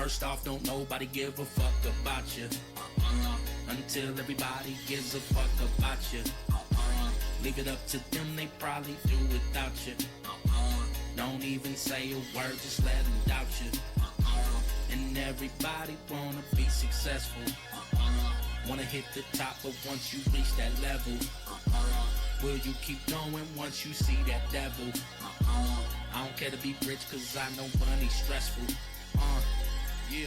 First off, don't nobody give a fuck about you. Until everybody gives a fuck about you. Leave it up to them, they probably do without you. Don't even say a word, just let them doubt you. And everybody wanna be successful. Wanna hit the top, but once you reach that level, will you keep going once you see that devil? I don't care to be rich, cause I know money's stressful. Yeah,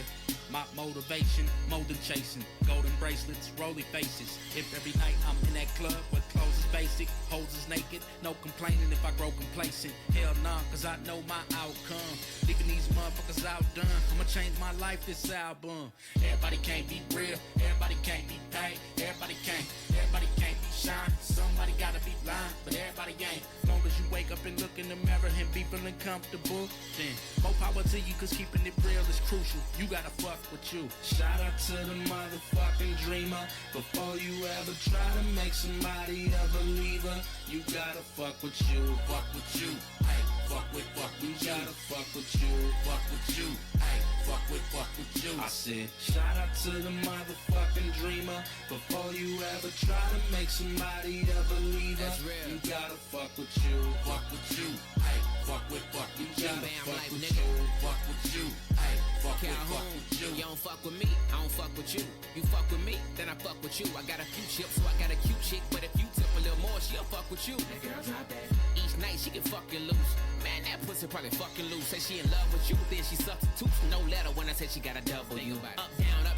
my motivation, more than chasing golden bracelets, rolly faces. If every night I'm in that club where clothes is basic, hoes is naked, no complaining if I grow complacent. Hell nah, cause I know my outcome. Leaving these motherfuckers outdone. I'ma change my life this album. Everybody can't be real, everybody can't be paid, everybody can't be shine. Somebody gotta be lying, but everybody ain't. As long as you wake up and look in the mirror and be feeling comfortable, then more power to you, cause keeping it real is crucial. You gotta fuck with you. Shout out to the motherfucking dreamer. Before you ever try to make somebody a believer, you gotta fuck with you. Fuck with you. Hey, fuck with you. Gotta fuck with you. Fuck with you. Hey, fuck with you. I said, shout out to the motherfucking dreamer. Before you ever try to make somebody a believer, you gotta fuck with you. Fuck with you. Hey, fuck with you. Gotta fuck with you. Fuck with you. Hey, fuck with you. You don't fuck with me, I don't fuck with you. You fuck with me, then I fuck with you. I got a few chips, so I got a cute chick. But if you tip a little more, she'll fuck with you. That girl drop that. Each night she can fucking loose. Man, that pussy probably fucking loose. Say she in love with you, then she substitutes. No letter when I say she got a double you. Up,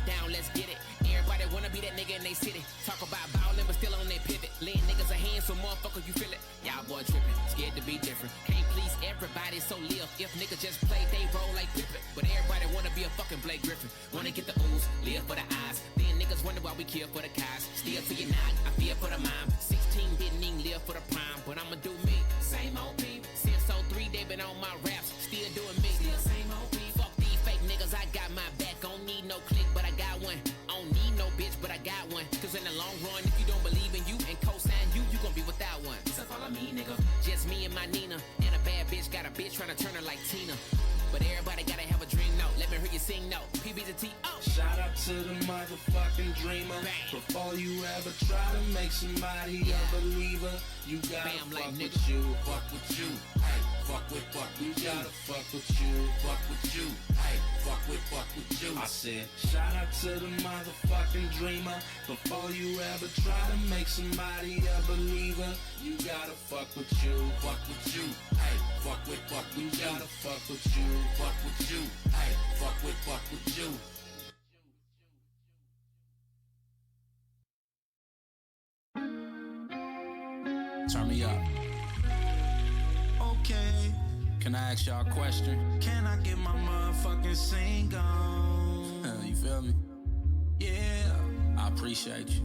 down, let's get it. Everybody wanna be that nigga in they city. Talk about ballin', but still on their pivot. Laying niggas a hand, so motherfucker, you feel it. Y'all boy trippin', scared to be different. Can't please everybody, so live. If niggas just play, they roll like Pippin. But everybody wanna be a fucking Blake Griffin. Wanna get the ooze, live for the eyes. Then niggas wonder why we kill for the guys. Still to your knock, I feel for the mime. 16 didn't even live for the prime, but I'ma do me. Same old me. Since 03, they been on my raps, still doing me. Still same old me. Fuck these fake niggas, I got my back. Don't need no click, but I got one. Don't need no bitch, but I got one. Cause in the long run, if you don't believe in you and co-sign you, you gon' be without one. So follow me, nigga. Just me and my Nina. And a bad bitch got a bitch tryna turn her like Tina. But everybody gotta have a dream note. Let me hear you sing no. PB to T.O. Shout out to the motherfucking dreamer. Bang. Before you ever try to make somebody a believer, you gotta fuck like with you. Fuck with you. Hey, fuck with you. Gotta fuck with you. Fuck with you. Hey, fuck with you. I said, shout out to the motherfucking dreamer. Before you ever try to make somebody a believer, you gotta fuck with you. Fuck with you. Hey, fuck with you. Gotta fuck with you. Fuck with you. Hey, fuck with you. Turn me up. Okay. Can I ask y'all a question? Can I get my motherfucking sing on? You feel me? Yeah, I appreciate you.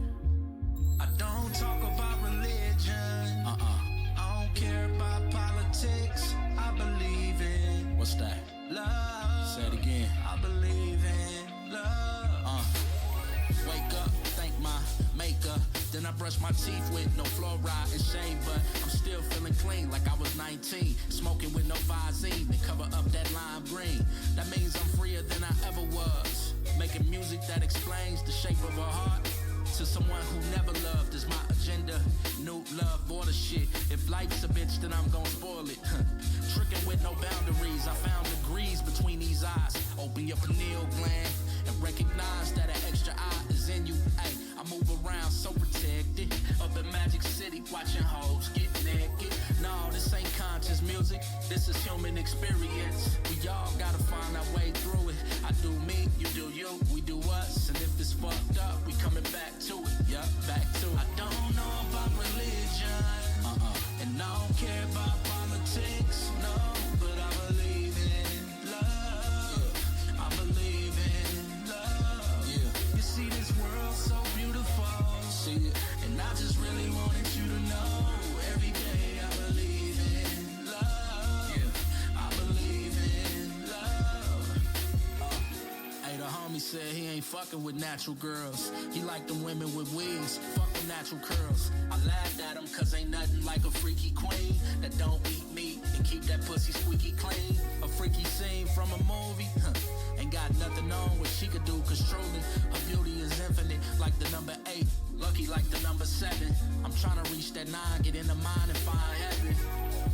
I don't talk about religion. I don't care about politics. I believe in what's that? Love. Say it again. I believe in love. Wake up, thank my maker. Then I brush my teeth with no fluoride and shame, but I'm still feeling clean like I was 19. Smoking with no Visine to cover up that lime green. That means I'm freer than I ever was. Making music that explains the shape of a heart to someone who never loved is my agenda. New love, border shit. If life's a bitch, then I'm gon' spoil it. Tricking with no boundaries. I found degrees between these eyes. Open your pineal gland and recognize that an extra eye is in you. Ay, I move around so protected. Up in Magic City, watching hoes get naked. No, this ain't conscious music. This is human experience. We all gotta find our way through it. I do me, you do you, we do us. And if it's fucked up, we coming back to it. Yeah, back to it. I don't know about religion. And I don't care about politics. No, but I believe in love. I believe in love. Yeah. You see this world so beautiful. See it. And I just really wanted you to know. Every day I believe in love. Yeah. I believe in love. Hey, the homie said he ain't fucking with natural girls. He like them women with wigs. Fuck with natural curls. I laughed at him cause ain't nothing like a freaky queen that don't eat meat and keep that pussy squeaky clean. A freaky scene from a movie, Ain't got nothing on what she could do, cause truly her beauty is infinite, like the number 8, lucky like the number 7. I'm trying to reach that 9, get in the mind and find heaven.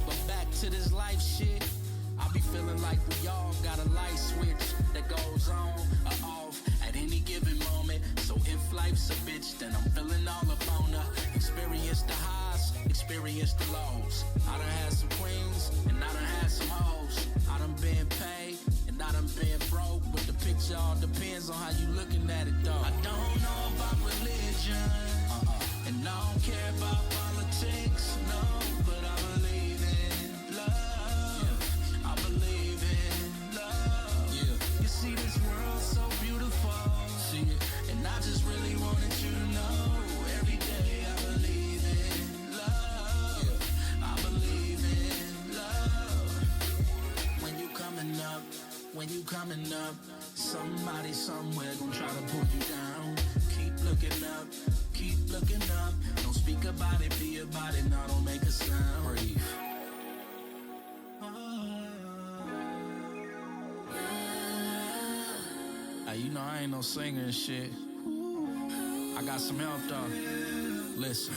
But back to this life shit, I be feeling like we all got a light switch that goes on or off at any given moment. So if life's a bitch, then I'm feeling all up on her. Experience the highs, experience the lows. I done had some queens, and I done had some hoes. I done been paid, and I done been broke. But the picture all depends on how you looking at it though. I don't know about religion, and I don't care about politics, no. But I believe in love, I believe in love. You see this world so beautiful, see it, and I just really wanted you to know. Every day I believe in love, I believe in love. When you coming up, somebody somewhere gon' try to pull you down. Keep looking up, keep looking up. Don't speak about it, be about it, now don't make a sound. Breathe. Hey, you know I ain't no singer and shit. I got some help though. Listen.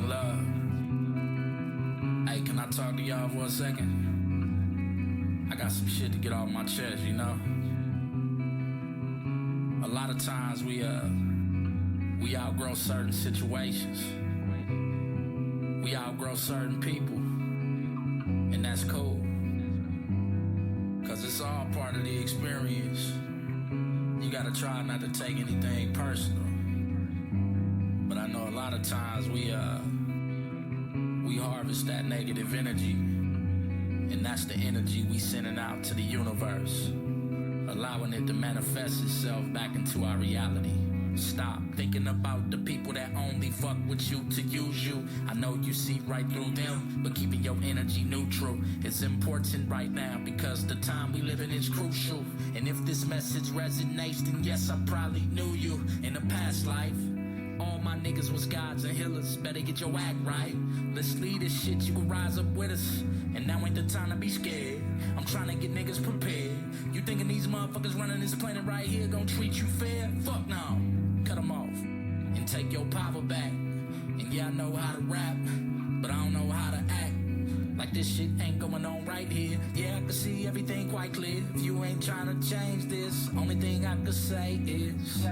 Love. Hey, can I talk to y'all for a second? I got some shit to get off my chest, you know? A lot of times we outgrow certain situations. We outgrow certain people. And that's cool. Cause it's all part of the experience. You gotta try not to take anything personal. But I know a lot of times we harvest that negative energy, and that's the energy we sending out to the universe, allowing it to manifest itself back into our reality. Stop thinking about the people that only fuck with you to use you. I know you see right through them, but keeping your energy neutral is important right now, because the time we live in is crucial. And if this message resonates, then yes, I probably knew you in a past life. All my niggas was gods and healers. Better get your act right. Let's lead this shit, you can rise up with us. And now ain't the time to be scared. I'm trying to get niggas prepared. You thinking these motherfuckers running this planet right here gon' treat you fair? Fuck no. Cut them off. take your power back. And yeah, I know how to rap, but I don't know how to act. Like this shit ain't going on right here. Yeah, I can see everything quite clear. If you ain't trying to change this, only thing I could say is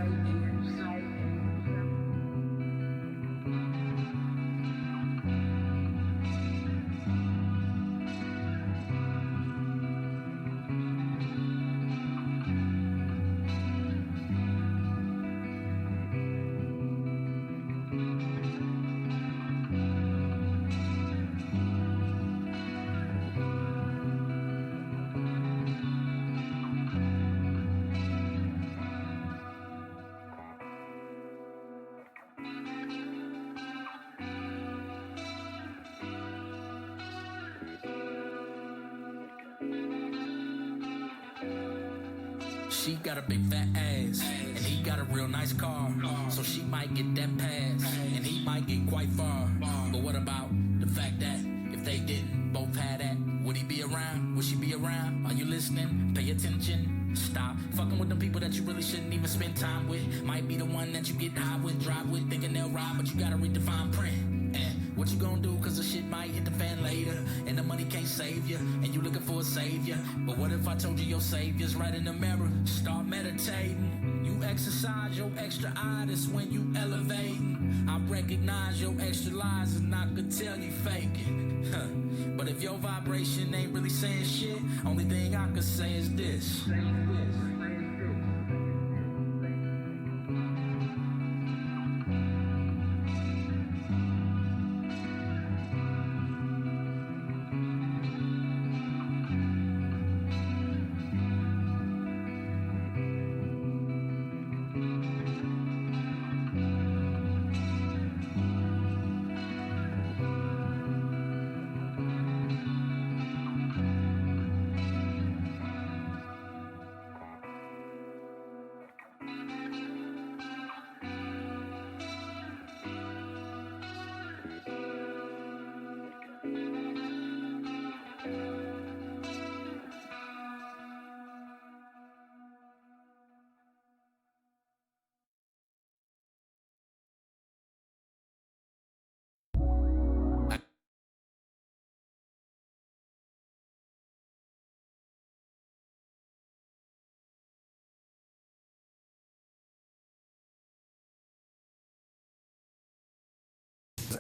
she got a big fat ass, and he got a real nice car, so she might get that pass, and he might get quite far. But what about the fact that if they didn't both have that, would he be around? Would she be around? Are you listening? Pay attention. Stop fucking with them people that you really shouldn't even spend time with. Might be the one that you get high with, drive with, thinking they'll ride, but you gotta read the fine print. And what you gonna do, cause the shit might hit the fan later, and the money can't save you, and you looking for a savior. But what if I told you your savior's right in the mirror? Start meditating. You exercise your extra itis when you elevating. I recognize your extra lies and I could tell you faking. But if your vibration ain't really saying shit, only thing I could say is this.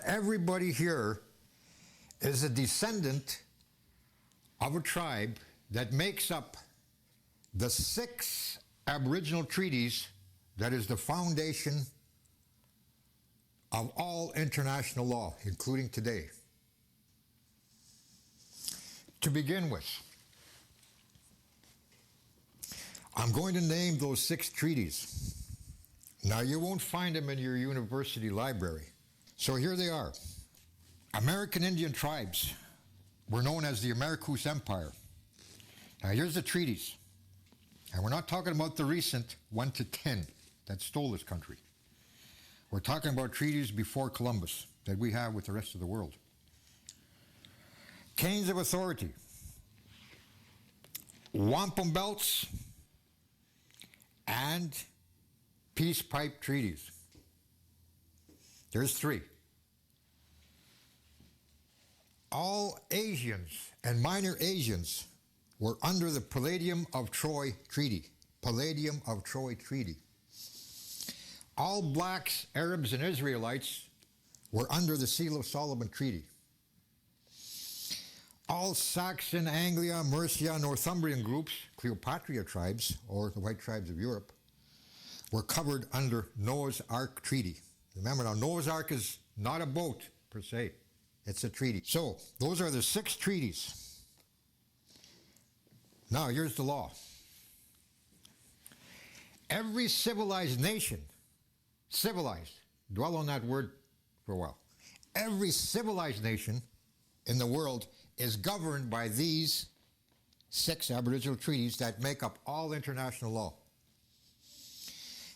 Everybody here is a descendant of a tribe that makes up the 6 Aboriginal treaties that is the foundation of all international law, including today. To begin with, I'm going to name those 6 treaties. Now, you won't find them in your university library. So here they are. American Indian tribes were known as the Americus Empire. Now here's the treaties. And we're not talking about the recent 1 to 10 that stole this country. We're talking about treaties before Columbus that we have with the rest of the world. Canes of authority. Wampum belts and peace pipe treaties. There's 3. All Asians and minor Asians were under the Palladium of Troy Treaty. Palladium of Troy Treaty. All blacks, Arabs, and Israelites were under the Seal of Solomon Treaty. All Saxon, Anglia, Mercia, Northumbrian groups, Cleopatra tribes, or the white tribes of Europe, were covered under Noah's Ark Treaty. Remember now, Noah's Ark is not a boat per se, it's a treaty. So, those are the 6 treaties. Now, here's the law. Every civilized nation, civilized, dwell on that word for a while. Every civilized nation in the world is governed by these 6 Aboriginal treaties that make up all international law.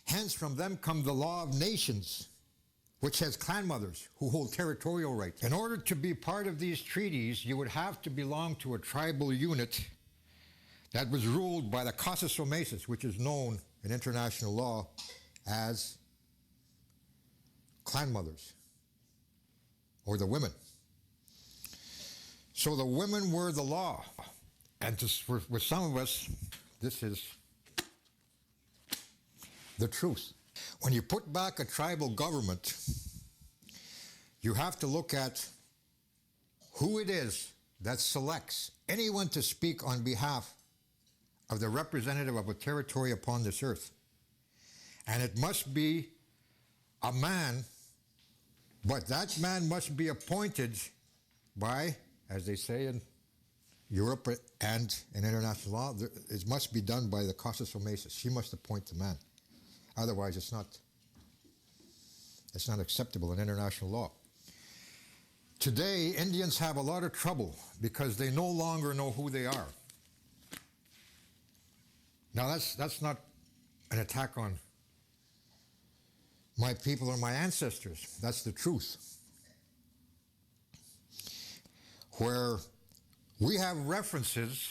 Hence, from them come the law of nations, which has clan mothers who hold territorial rights. In order to be part of these treaties, you would have to belong to a tribal unit that was ruled by the Casus Somesis, which is known in international law as clan mothers or the women. So the women were the law. And with some of us, this is the truth. When you put back a tribal government, you have to look at who it is that selects anyone to speak on behalf of the representative of a territory upon this earth. And it must be a man, but that man must be appointed by, as they say in Europe and in international law, it must be done by the Causa Omesis. She must appoint the man. Otherwise, it's not acceptable in international law. Today, Indians have a lot of trouble because they no longer know who they are. Now, that's not an attack on my people or my ancestors. That's the truth. Where we have references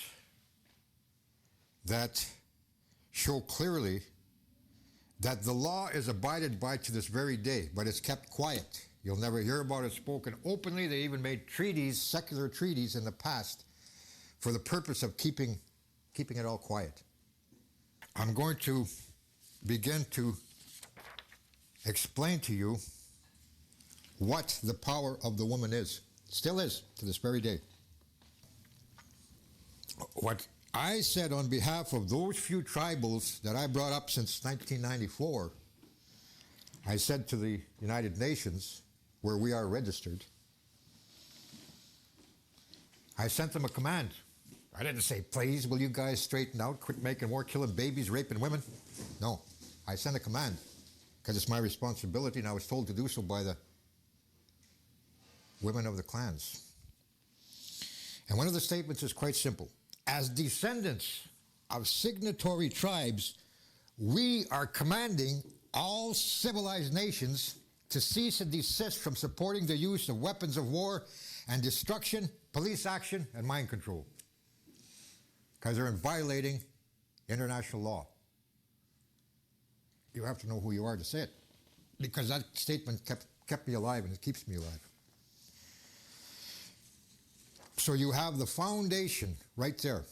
that show clearly that the law is abided by to this very day, but it's kept quiet. You'll never hear about it spoken openly. They even made treaties, secular treaties in the past, for the purpose of keeping it all quiet. I'm going to begin to explain to you what the power of the woman is. Still is to this very day. What I said on behalf of those few tribals that I brought up since 1994, I said to the United Nations, where we are registered, I sent them a command. I didn't say, please, will you guys straighten out, quit making war, killing babies, raping women? No, I sent a command because it's my responsibility, and I was told to do so by the women of the clans. And one of the statements is quite simple. As descendants of signatory tribes, we are commanding all civilized nations to cease and desist from supporting the use of weapons of war and destruction, police action, and mind control, because they're violating international law. You have to know who you are to say it, because that statement kept me alive, and it keeps me alive. So you have the foundation right there.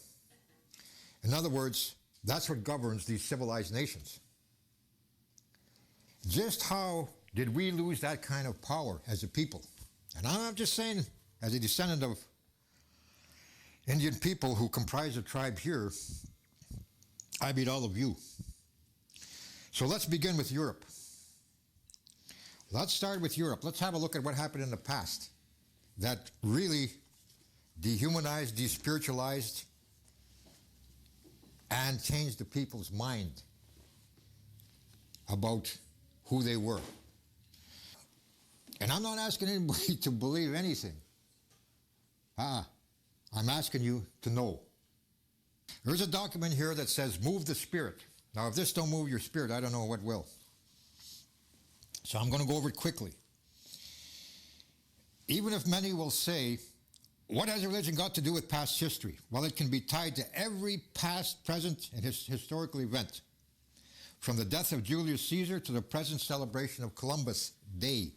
In other words, that's what governs these civilized nations. Just how did we lose that kind of power as a people? And I'm not just saying, as a descendant of Indian people who comprise a tribe here, I beat all of you. So let's begin with Europe. Let's start with Europe. Let's have a look at what happened in the past that really dehumanized, despiritualized, and changed the people's mind about who they were. And I'm not asking anybody to believe anything. I'm asking you to know. There's a document here that says, move the spirit. Now, if this don't move your spirit, I don't know what will. So I'm going to go over it quickly. Even if many will say, what has religion got to do with past history? Well, it can be tied to every past, present, and historical event, from the death of Julius Caesar to the present celebration of Columbus Day.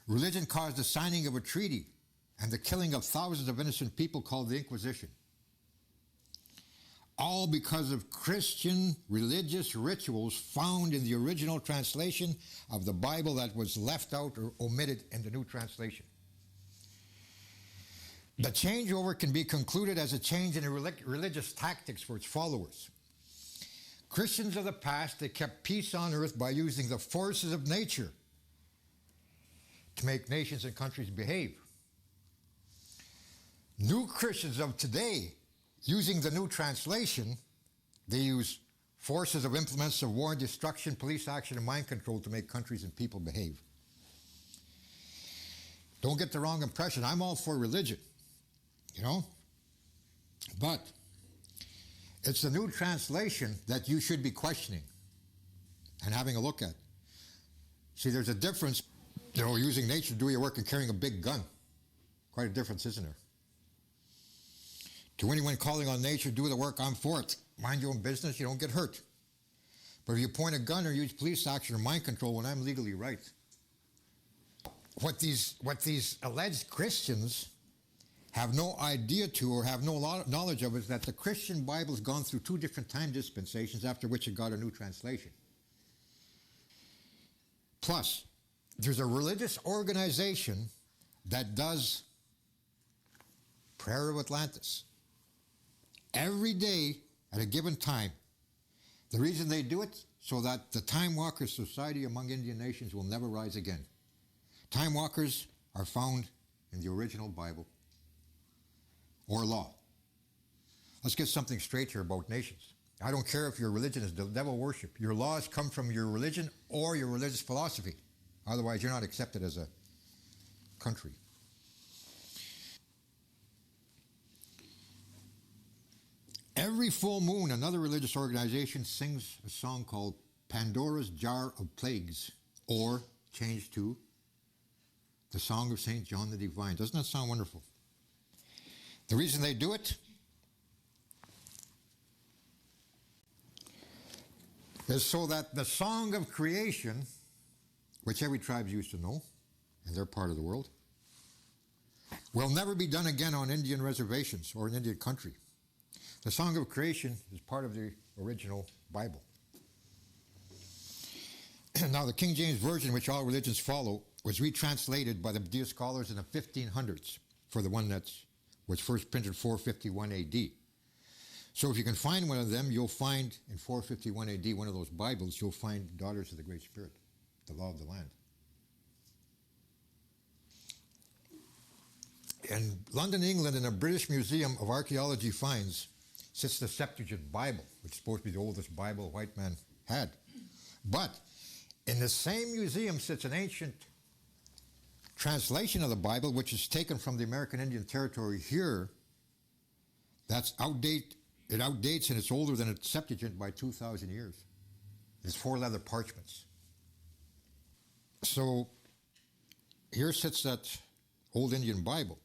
Religion caused the signing of a treaty and the killing of thousands of innocent people called the Inquisition. All because of Christian religious rituals found in the original translation of the Bible that was left out or omitted in the new translation. The changeover can be concluded as a change in the religious tactics for its followers. Christians of the past, they kept peace on earth by using the forces of nature to make nations and countries behave. New Christians of today, using the new translation, they use forces of implements of war and destruction, police action, and mind control to make countries and people behave. Don't get the wrong impression. I'm all for religion. You know? But it's the new translation that you should be questioning and having a look at. See, there's a difference, using nature to do your work and carrying a big gun. Quite a difference, isn't there? To anyone calling on nature, do the work, I'm for it. Mind your own business, you don't get hurt. But if you point a gun or use police action or mind control when I'm legally right, what these alleged Christians have no idea to or have no knowledge of is that the Christian Bible has gone through 2 different time dispensations after which it got a new translation. Plus, there's a religious organization that does Prayer of Atlantis every day at a given time. The reason they do it, so that the Time Walker Society among Indian nations will never rise again. Time Walkers are found in the original Bible or law. Let's get something straight here about nations. I don't care if your religion is devil worship. Your laws come from your religion or your religious philosophy. Otherwise, you're not accepted as a country. Every full moon, another religious organization sings a song called Pandora's Jar of Plagues, or changed to the Song of St. John the Divine. Doesn't that sound wonderful? The reason they do it is so that the song of creation, which every tribe used to know in their part of the world, will never be done again on Indian reservations or in Indian country. The song of creation is part of the original Bible. Now, the King James Version, which all religions follow, was retranslated by the Buddhist scholars in the 1500s for the one that was first printed 451 AD. So if you can find one of them, you'll find in 451 AD, one of those Bibles, you'll find Daughters of the Great Spirit, the law of the land. In London, England, in a British Museum of Archaeology finds, sits the Septuagint Bible, which is supposed to be the oldest Bible a white man had. But in the same museum sits an ancient translation of the Bible, which is taken from the American Indian Territory here. That's outdated. It outdates and it's older than a Septuagint by 2,000 years. It's 4 leather parchments. So here sits that old Indian Bible.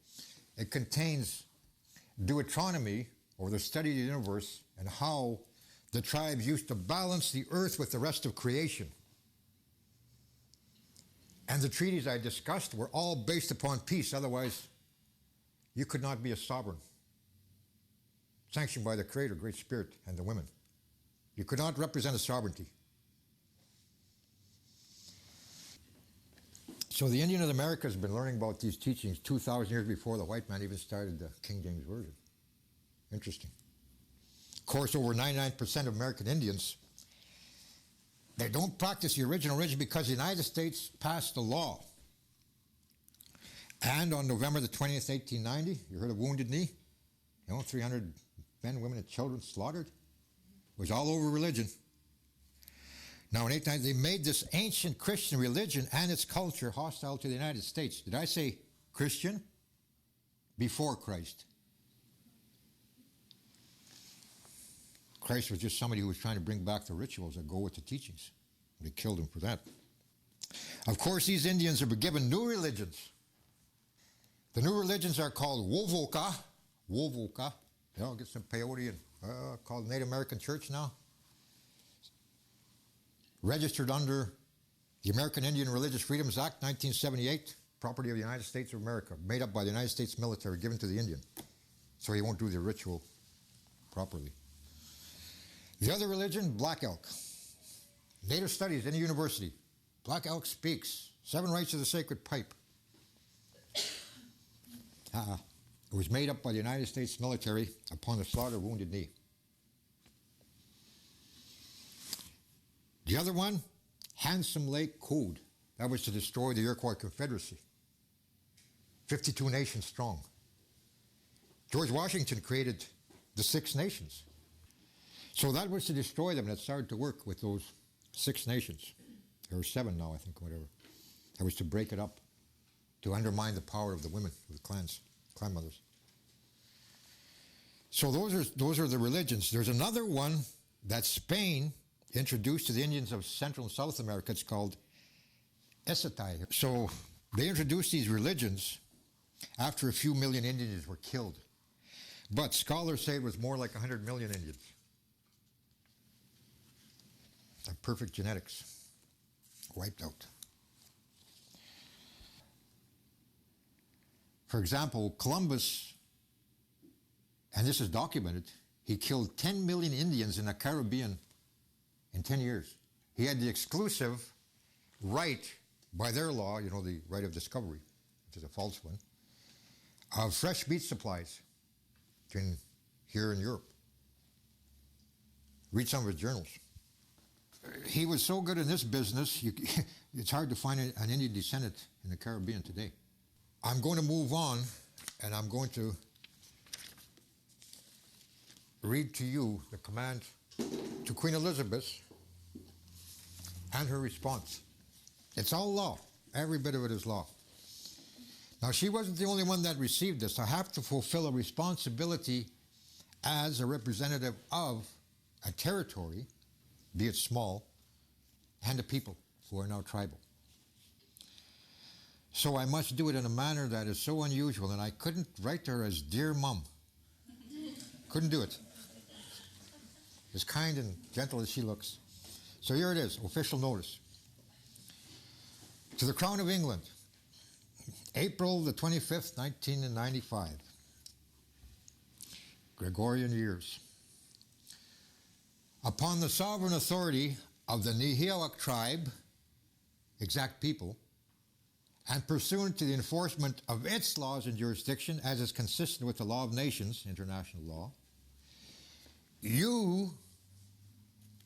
It contains Deuteronomy, or the study of the universe, and how the tribes used to balance the earth with the rest of creation. And the treaties I discussed were all based upon peace, otherwise you could not be a sovereign. Sanctioned by the Creator, Great Spirit, and the women. You could not represent a sovereignty. So the Indian of America has been learning about these teachings 2,000 years before the white man even started the King James Version. Interesting. Of course, over 99% of American Indians, they don't practice the original religion because the United States passed a law. And on November the 20th, 1890, you heard of Wounded Knee? 300 men, women, and children slaughtered. It was all over religion. Now, in 1890, they made this ancient Christian religion and its culture hostile to the United States. Did I say Christian? Before Christ. Christ was just somebody who was trying to bring back the rituals that go with the teachings. They killed him for that. Of course, these Indians are given new religions. The new religions are called Wovoka. Wovoka. I'll get some peyote and called Native American Church now. Registered under the American Indian Religious Freedoms Act, 1978, property of the United States of America, made up by the United States military, given to the Indian, so he won't do the ritual properly. The other religion, Black Elk. Native Studies in a university. Black Elk speaks. 7 rights of the sacred pipe. It was made up by the United States military upon the slaughter of Wounded Knee. The other one, Handsome Lake Code. That was to destroy the Iroquois Confederacy. 52 nations strong. George Washington created the 6 nations. So that was to destroy them, and it started to work with those 6 nations. There are 7 now, I think, whatever. That was to break it up, to undermine the power of the women, of the clans, clan mothers. So those are the religions. There's another one that Spain introduced to the Indians of Central and South America. It's called necessitas. So they introduced these religions after a few million Indians were killed. But scholars say it was more like 100 million Indians. Perfect genetics wiped out. For example, Columbus, and this is documented, he killed 10 million Indians in the Caribbean in 10 years. He had the exclusive right, by their law, you know, the right of discovery, which is a false one, of fresh meat supplies here in Europe. Read some of his journals. He was so good in this business, it's hard to find an Indian descendant in the Caribbean today. I'm going to move on, and I'm going to read to you the command to Queen Elizabeth and her response. It's all law. Every bit of it is law. Now, she wasn't the only one that received this. I have to fulfill a responsibility as a representative of a territory, be it small, and a people who are now tribal. So I must do it in a manner that is so unusual, and I couldn't write to her as Dear Mum. Couldn't do it. As kind and gentle as she looks. So here it is, official notice. To the Crown of England, April the 25th, 1995. Gregorian years. Upon the sovereign authority of the Nihilak tribe, exact people, and pursuant to the enforcement of its laws and jurisdiction, as is consistent with the law of nations, international law, you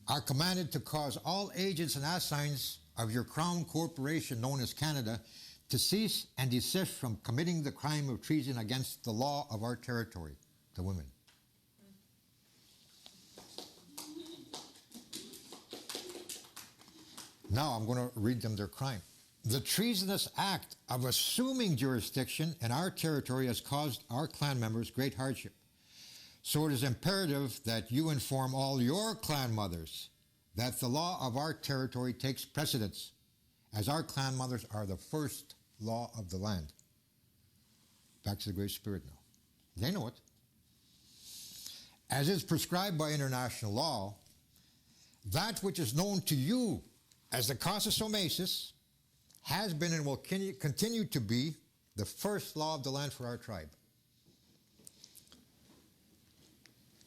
are commanded to cause all agents and assigns of your Crown Corporation, known as Canada, to cease and desist from committing the crime of treason against the law of our territory, the women. Now I'm going to read them their crime. The treasonous act of assuming jurisdiction in our territory has caused our clan members great hardship. So it is imperative that you inform all your clan mothers that the law of our territory takes precedence, as our clan mothers are the first law of the land. Back to the Great Spirit now. They know it. As is prescribed by international law, that which is known to you as the casus omesis has been and will continue to be the first law of the land for our tribe.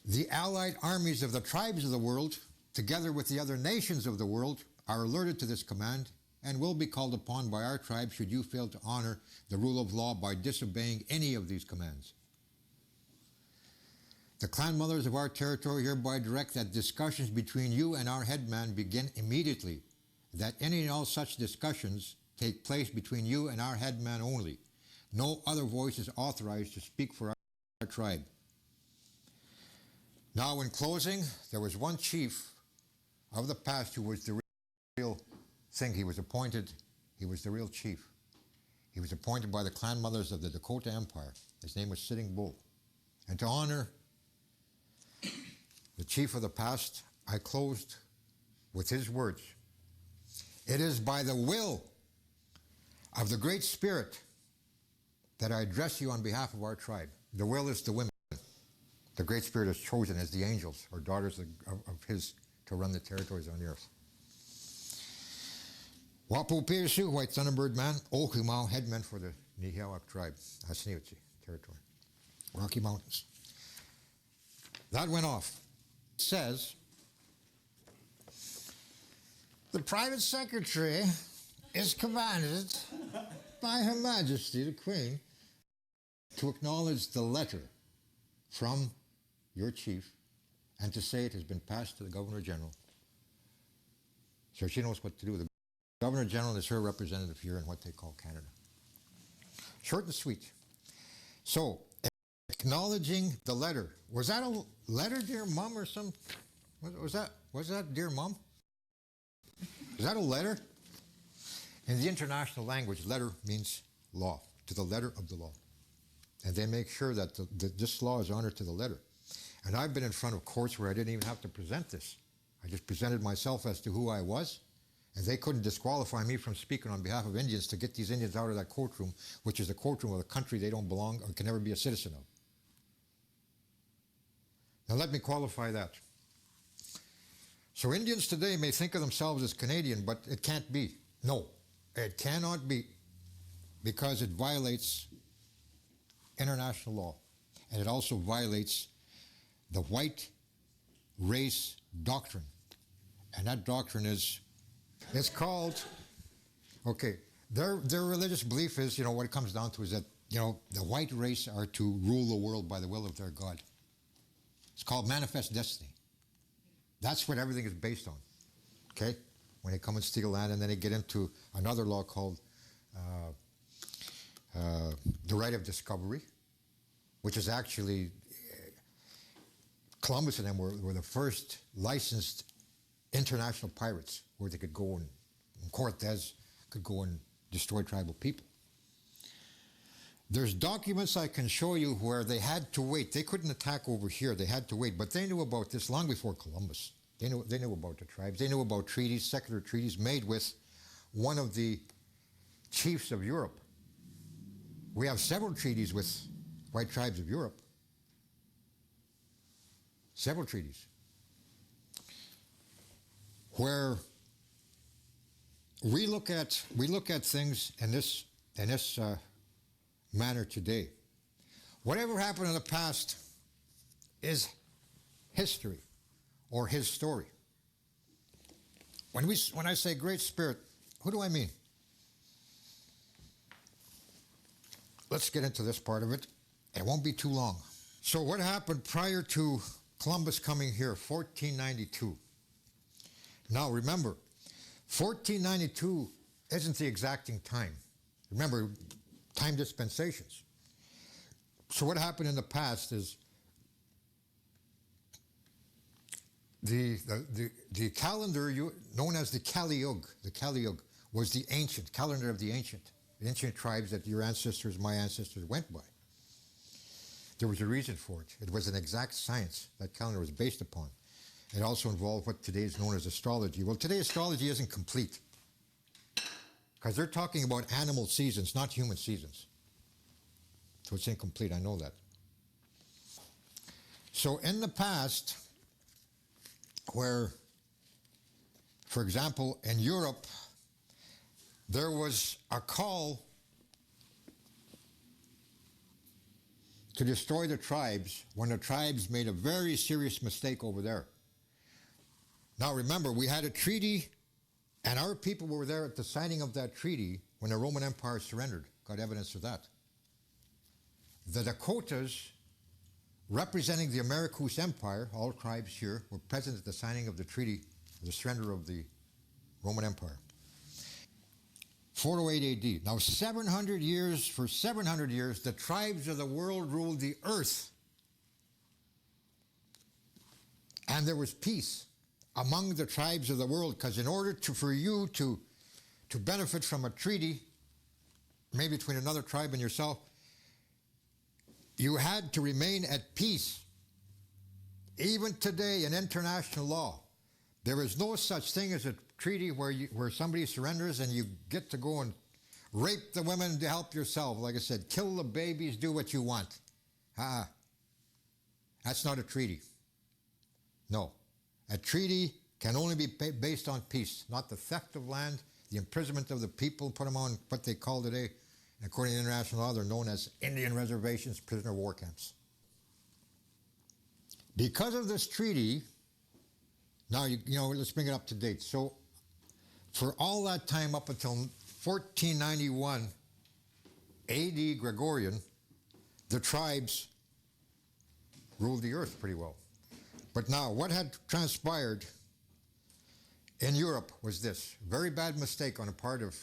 The allied armies of the tribes of the world, together with the other nations of the world, are alerted to this command and will be called upon by our tribe should you fail to honor the rule of law by disobeying any of these commands. The clan mothers of our territory hereby direct that discussions between you and our headman begin immediately, that any and all such discussions take place between you and our headman only. No other voice is authorized to speak for our tribe. Now, in closing, there was one chief of the past who was the real thing. He was appointed, he was the real chief. He was appointed by the clan mothers of the Dakota Empire. His name was Sitting Bull. And to honor the chief of the past, I closed with his words. It is by the will of the Great Spirit that I address you on behalf of our tribe. The will is the women. The Great Spirit has chosen as the angels or daughters of his to run the territories on the earth. Wapo Pirsu, White Thunderbird Man, Okimau, headman for the Nihilak tribe, Asiniwitsi territory, Rocky Mountains. That went off. It says, the private secretary is commanded by Her Majesty the Queen to acknowledge the letter from your chief and to say it has been passed to the Governor General. So she knows what to do. The Governor General is her representative here in what they call Canada. Short and sweet. So, acknowledging the letter. Was that a letter, dear mom, or some? Was that dear mom? Is that a letter? In the international language, letter means law, to the letter of the law. And they make sure that this law is honored to the letter. And I've been in front of courts where I didn't even have to present this. I just presented myself as to who I was, and they couldn't disqualify me from speaking on behalf of Indians to get these Indians out of that courtroom, which is the courtroom of a country they don't belong or can never be a citizen of. Now let me qualify that. So Indians today may think of themselves as Canadian, but it can't be. No, it cannot be, because it violates international law. And it also violates the white race doctrine. And that doctrine is, it's called, okay, their religious belief is, what it comes down to is that, the white race are to rule the world by the will of their God. It's called manifest destiny. That's what everything is based on, okay? When they come and steal land, and then they get into another law called the right of discovery, which is actually, Columbus and them were the first licensed international pirates, where they could go and Cortez could go and destroy tribal people. There's documents I can show you where they had to wait. They couldn't attack over here. They had to wait. But they knew about this long before Columbus. They knew about the tribes. They knew about treaties, secular treaties made with one of the chiefs of Europe. We have several treaties with white tribes of Europe. Several treaties. Where we look at things in this manner today. Whatever happened in the past is history, or his story. When I say Great Spirit, who do I mean? Let's get into this part of it. It won't be too long. So what happened prior to Columbus coming here, 1492? Now remember, 1492 isn't the exacting time. Remember, time dispensations. So what happened in the past is the calendar known as the Kaliug was the ancient calendar of the ancient tribes that your ancestors, my ancestors went by. There was a reason for it. It was an exact science that calendar was based upon. It also involved what today is known as astrology. Well, today astrology isn't complete, because they're talking about animal seasons, not human seasons. So it's incomplete, I know that. So in the past, where, for example, in Europe, there was a call to destroy the tribes when the tribes made a very serious mistake over there. Now remember, we had a treaty, and our people were there at the signing of that treaty when the Roman Empire surrendered. Got evidence of that. The Dakotas, representing the Americus Empire, all tribes here, were present at the signing of the treaty, the surrender of the Roman Empire. 408 AD. Now, for 700 years, the tribes of the world ruled the earth. And there was peace among the tribes of the world, because in order for you to benefit from a treaty, maybe between another tribe and yourself, you had to remain at peace. Even today in international law, there is no such thing as a treaty where somebody surrenders and you get to go and rape the women to help yourself. Like I said, kill the babies, do what you want. That's not a treaty. No. A treaty can only be based on peace, not the theft of land, the imprisonment of the people, put them on what they call today, according to international law, they're known as Indian reservations, prisoner of war camps. Because of this treaty, now, let's bring it up to date. So, for all that time up until 1491 AD Gregorian, the tribes ruled the earth pretty well. But now, what had transpired in Europe was this very bad mistake on the part of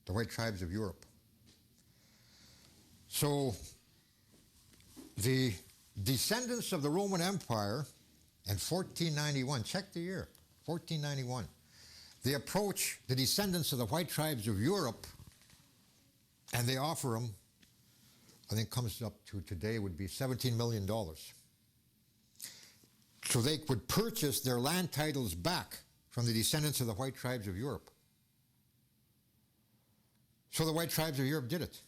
the white tribes of Europe. So, the descendants of the Roman Empire in 1491, check the year, 1491, they approach the descendants of the white tribes of Europe, and they offer them, I think comes up to today would be $17 million. So they would purchase their land titles back from the descendants of the white tribes of Europe. So the white tribes of Europe did it.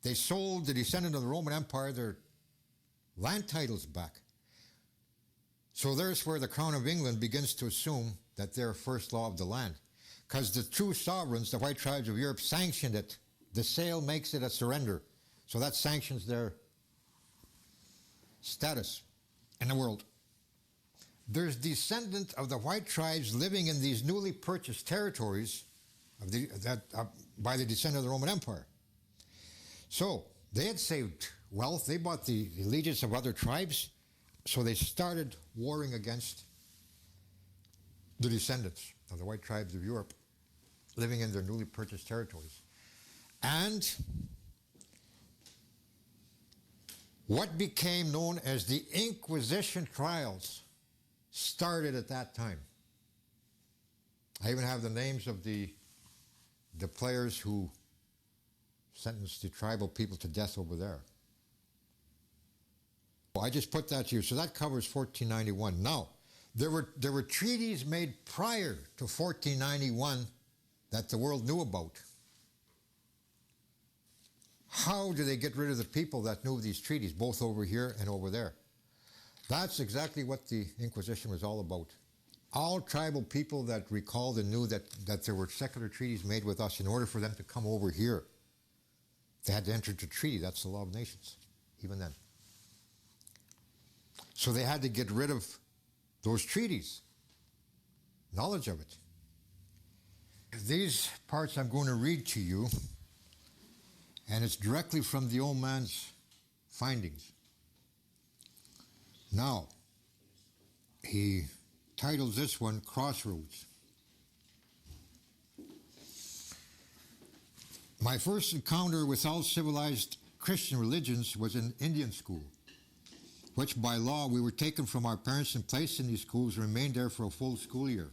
They sold the descendant of the Roman Empire their land titles back. So there's where the Crown of England begins to assume that they're first law of the land. Because the true sovereigns, the white tribes of Europe, sanctioned it. The sale makes it a surrender. So that sanctions their status in the world. There's descendants of the white tribes living in these newly purchased territories by the descent of the Roman Empire. So they had saved wealth. They bought the allegiance of other tribes. So they started warring against the descendants of the white tribes of Europe living in their newly purchased territories. And what became known as the Inquisition trials started at that time. I even have the names of the players who sentenced the tribal people to death over there. I just put that to you. So that covers 1491. Now, there were treaties made prior to 1491 that the world knew about. How do they get rid of the people that knew these treaties, both over here and over there? That's exactly what the Inquisition was all about. All tribal people that recalled and knew that there were secular treaties made with us, in order for them to come over here, they had to enter into treaty. That's the law of nations, even then. So they had to get rid of those treaties, knowledge of it. These parts I'm going to read to you, and it's directly from the old man's findings. Now, he titles this one, Crossroads. My first encounter with all civilized Christian religions was in Indian school, which by law we were taken from our parents and placed in these schools and remained there for a full school year.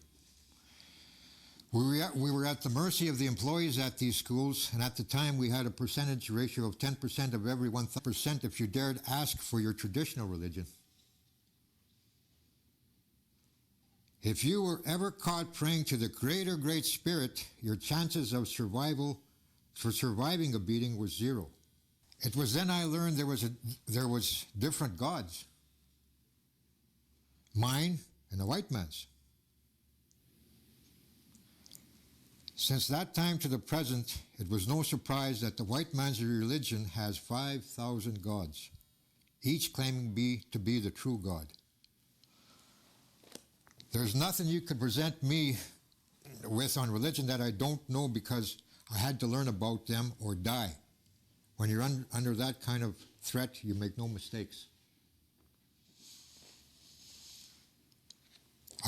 We were at the mercy of the employees at these schools, and at the time we had a percentage ratio of 10% of every 1% if you dared ask for your traditional religion. If you were ever caught praying to the Creator Great Spirit, your chances of surviving a beating was zero. It was then I learned there was different gods, mine and the white man's. Since that time to the present, it was no surprise that the white man's religion has 5,000 gods, each claiming to be the true God. There's nothing you could present me with on religion that I don't know, because I had to learn about them or die. When you're under that kind of threat, you make no mistakes.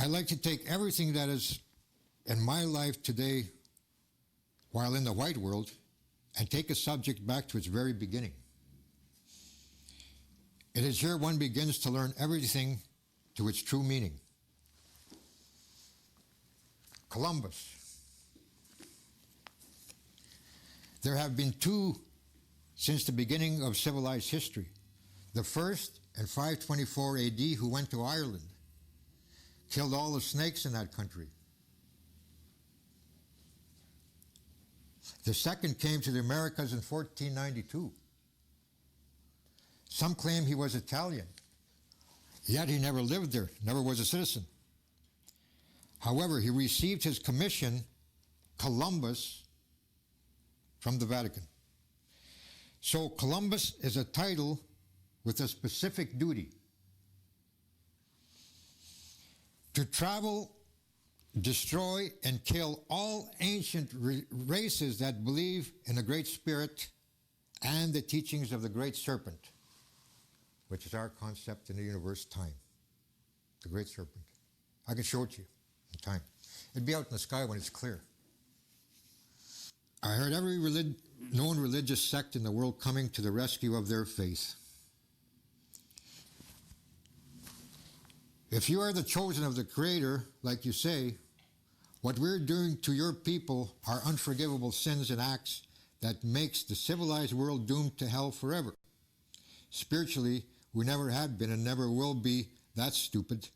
I like to take everything that is in my life today while in the white world and take a subject back to its very beginning. It is here one begins to learn everything to its true meaning. Columbus. There have been two since the beginning of civilized history. The first in 524 AD, who went to Ireland, killed all the snakes in that country. The second came to the Americas in 1492. Some claim he was Italian, yet he never lived there, never was a citizen. However, he received his commission, Columbus, from the Vatican. So Columbus is a title with a specific duty: to travel, destroy, and kill all ancient races that believe in the Great Spirit and the teachings of the Great Serpent, which is our concept in the universe, time. The Great Serpent. I can show it to you in time. It'd be out in the sky when it's clear. I heard every known religious sect in the world coming to the rescue of their faith. If you are the chosen of the Creator, like you say, what we're doing to your people are unforgivable sins and acts that makes the civilized world doomed to hell forever. Spiritually, we never have been and never will be that stupid.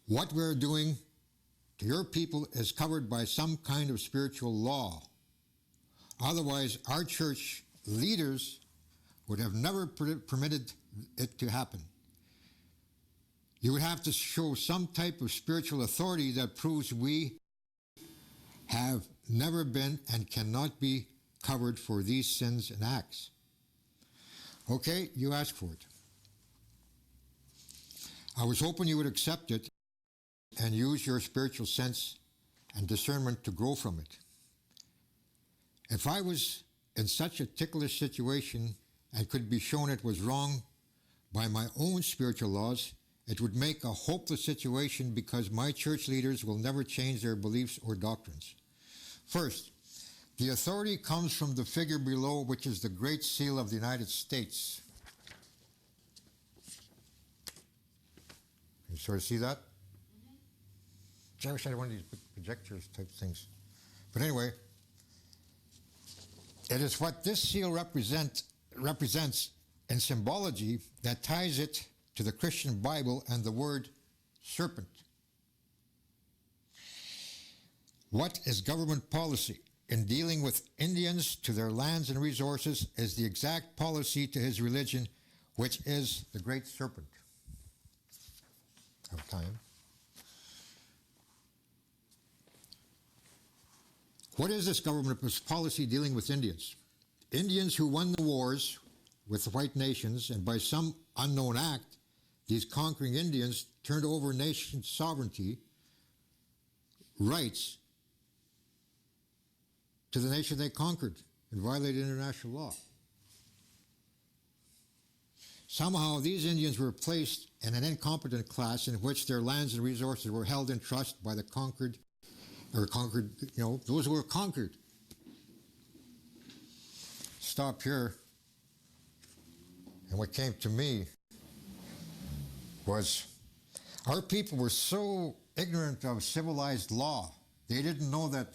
What we're doing to your people is covered by some kind of spiritual law. Otherwise, our church leaders would have never permitted it to happen. You would have to show some type of spiritual authority that proves we have never been and cannot be covered for these sins and acts. Okay, you asked for it. I was hoping you would accept it and use your spiritual sense and discernment to grow from it. If I was in such a ticklish situation and could be shown it was wrong by my own spiritual laws, it would make a hopeless situation because my church leaders will never change their beliefs or doctrines. First, the authority comes from the figure below, which is the Great Seal of the United States. You sort of see that? I wish I had one of these projectors type things. But anyway, it is what this seal represents in symbology that ties it to the Christian Bible and the word serpent. What is government policy? In dealing with Indians to their lands and resources is the exact policy to his religion, which is the great serpent of time. What is this government policy dealing with Indians? Indians who won the wars with the white nations, and by some unknown act, these conquering Indians turned over nation sovereignty rights to the nation they conquered and violated international law. Somehow these Indians were placed in an incompetent class in which their lands and resources were held in trust by the conquered, those who were conquered. Stop here. And what came to me was our people were so ignorant of civilized law. They didn't know that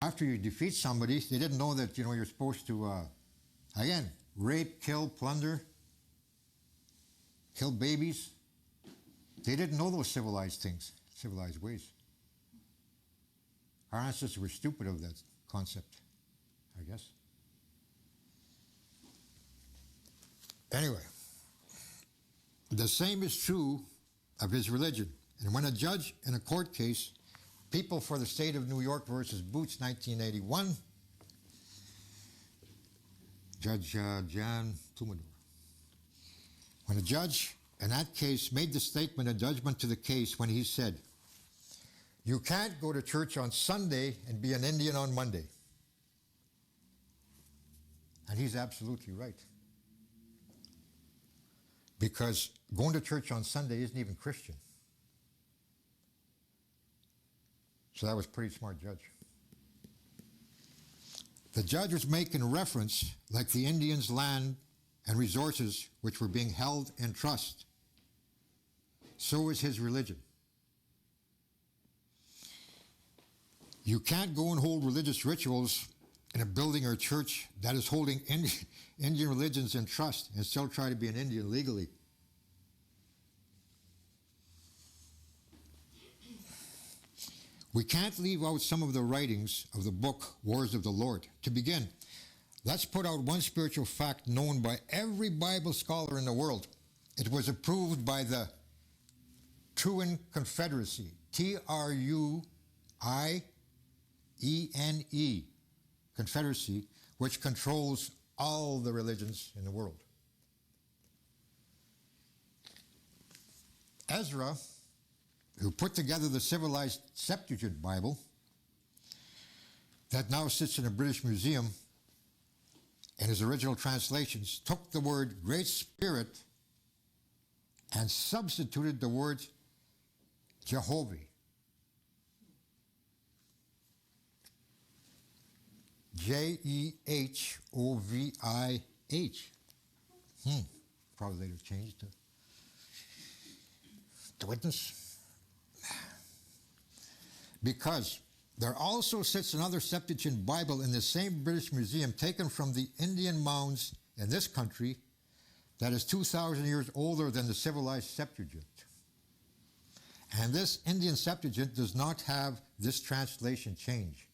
after you defeat somebody, they didn't know that, you're supposed to, again, rape, kill, plunder, kill babies. They didn't know those civilized things, civilized ways. Our ancestors were stupid of that concept, I guess. Anyway, the same is true of his religion. And when a judge in a court case, People for the State of New York versus Boots, 1981, Judge John Tumador. When a judge in that case made the statement of judgment to the case when he said, "You can't go to church on Sunday and be an Indian on Monday." And he's absolutely right. Because going to church on Sunday isn't even Christian. So that was a pretty smart judge. The judge was making reference like the Indians' land and resources which were being held in trust. So is his religion. You can't go and hold religious rituals in a building or church that is holding Indian religions in trust and still try to be an Indian legally. We can't leave out some of the writings of the book, Wars of the Lord. To begin, let's put out one spiritual fact known by every Bible scholar in the world. It was approved by the Truine Confederacy, Truine Confederacy, which controls all the religions in the world. Ezra, who put together the civilized Septuagint Bible that now sits in a British museum, in his original translations, took the word Great Spirit and substituted the word Jehovah. Jehovih. Probably later changed to witness. Because there also sits another Septuagint Bible in the same British Museum taken from the Indian mounds in this country that is 2,000 years older than the civilized Septuagint. And this Indian Septuagint does not have this translation change.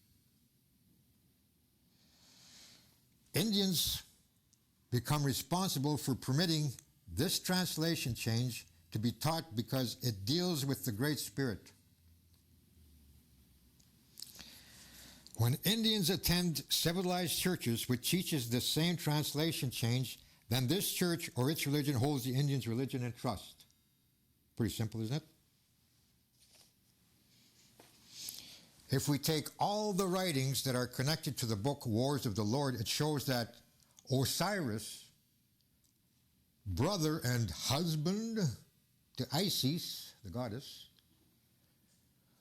Indians become responsible for permitting this translation change to be taught because it deals with the Great Spirit. When Indians attend civilized churches which teaches the same translation change, then this church or its religion holds the Indians' religion in trust. Pretty simple, isn't it? If we take all the writings that are connected to the book Wars of the Lord, it shows that Osiris, brother and husband to Isis, the goddess,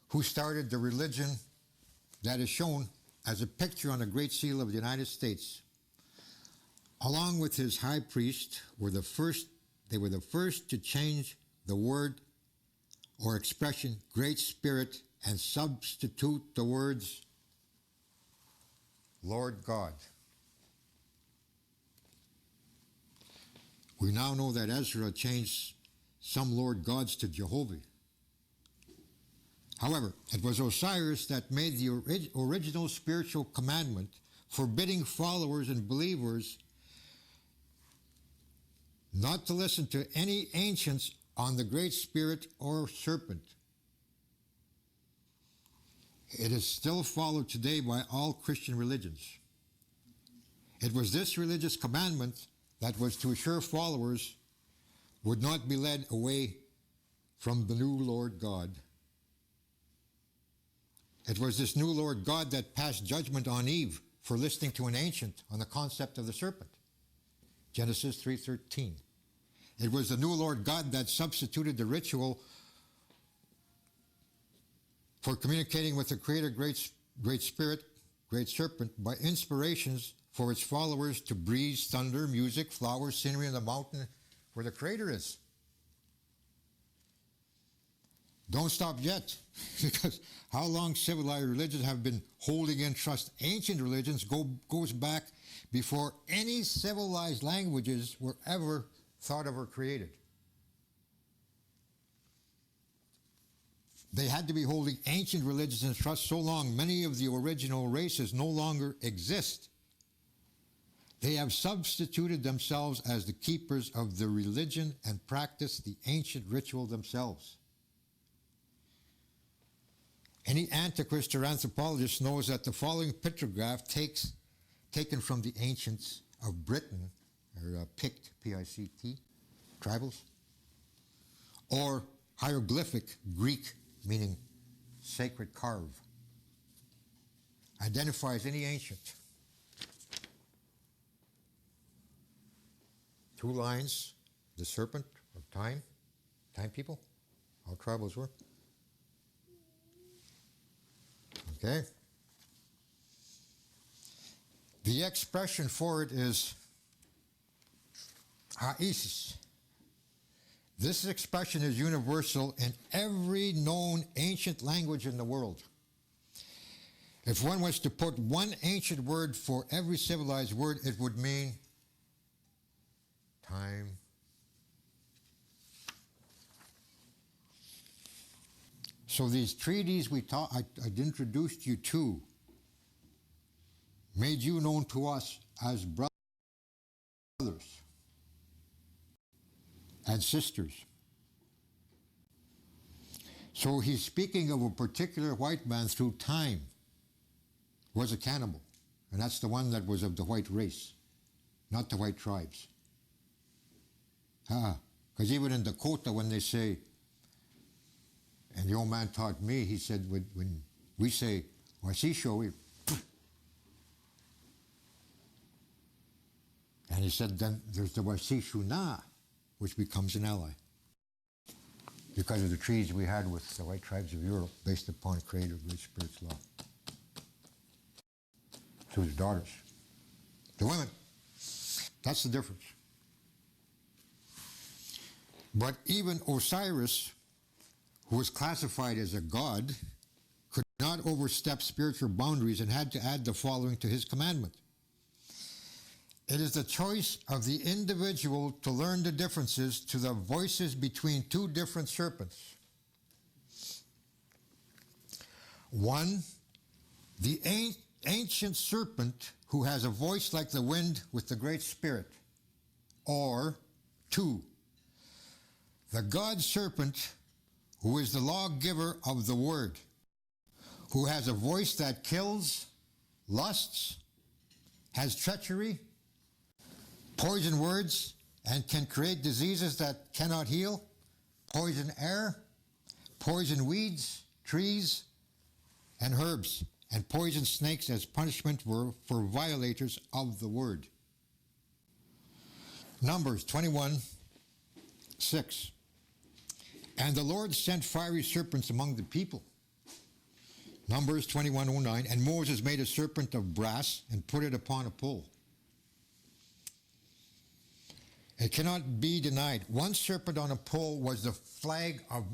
who started the religion that is shown as a picture on the Great Seal of the United States, along with his high priest, were the first to change the word or expression Great Spirit and substitute the words Lord God. We now know that Ezra changed some Lord gods to Jehovah. However, it was Osiris that made the original spiritual commandment forbidding followers and believers not to listen to any ancients on the Great Spirit or serpent. It is still followed today by all Christian religions. It was this religious commandment that was to assure followers would not be led away from the new Lord God. It was this new Lord God that passed judgment on Eve for listening to an ancient on the concept of the serpent. Genesis 3:13. It was the new Lord God that substituted the ritual for communicating with the Creator, Great Spirit, Great Serpent, by inspirations for its followers to breeze, thunder, music, flowers, scenery on the mountain where the Creator is. Don't stop yet, because how long civilized religions have been holding in trust ancient religions goes back before any civilized languages were ever thought of or created. They had to be holding ancient religions in trust so long many of the original races no longer exist. They have substituted themselves as the keepers of the religion and practice the ancient ritual themselves. Any antiquist or anthropologist knows that the following pictograph taken from the ancients of Britain, or Pict, P-I-C-T, tribals, or hieroglyphic Greek, meaning sacred carve, identifies any ancient. Two lines, the serpent of time people, all tribals were. Okay. The expression for it is Isis. This expression is universal in every known ancient language in the world. If one was to put one ancient word for every civilized word, it would mean time. So these treaties I'd introduced you to made you known to us as brothers and sisters. So he's speaking of a particular white man through time was a cannibal, and that's the one that was of the white race, not the white tribes. Because even in Dakota, when they say, and the old man taught me, he said, when we say, Wasisho, and he said, then there's the Wasishuna, which becomes an ally. Because of the treaties we had with the white tribes of Europe, based upon Creator Great Spirit's law. To his daughters. The women. That's the difference. But even Osiris, who was classified as a god, could not overstep spiritual boundaries and had to add the following to his commandment. It is the choice of the individual to learn the differences to the voices between two different serpents. One, the ancient serpent who has a voice like the wind with the Great Spirit. Or, two, the God serpent who is the lawgiver of the word, who has a voice that kills lusts, has treachery, poison words, and can create diseases that cannot heal, poison air, poison weeds, trees, and herbs, and poison snakes as punishment for violators of the word. Numbers 21:6. And the Lord sent fiery serpents among the people. Numbers 21:09. And Moses made a serpent of brass and put it upon a pole. It cannot be denied. One serpent on a pole was the flag of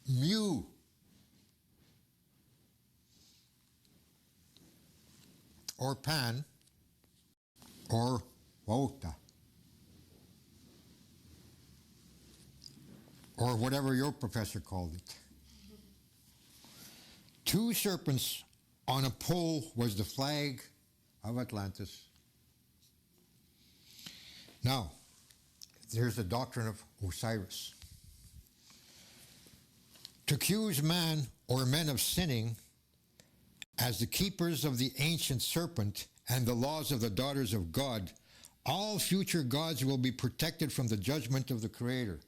Mu. Or Pan, or Wauta, or whatever your professor called it. Two serpents on a pole was the flag of Atlantis. Now, there's the doctrine of Osiris. To accuse man or men of sinning as the keepers of the ancient serpent and the laws of the daughters of God, all future gods will be protected from the judgment of the Creator.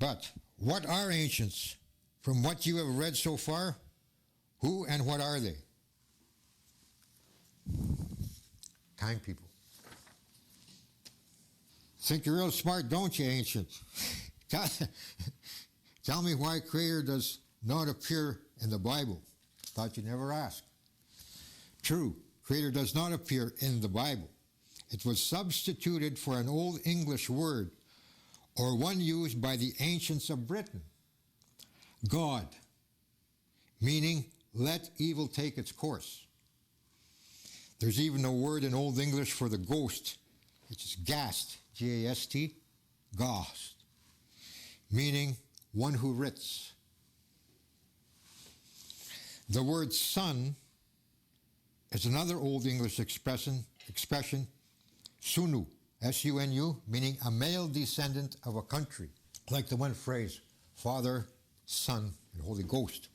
But what are ancients? From what you have read so far, who and what are they? Time people. Think you're real smart, don't you, ancients? Tell me why Creator does not appear in the Bible. Thought you'd never ask. True, Creator does not appear in the Bible. It was substituted for an Old English word, or one used by the ancients of Britain. God, meaning let evil take its course. There's even a word in Old English for the ghost, which is gast, G-A-S-T, ghost, meaning one who writs. The word son is another Old English expression, sunu, S-U-N-U, meaning a male descendant of a country, like the one phrase, Father, Son, and Holy Ghost.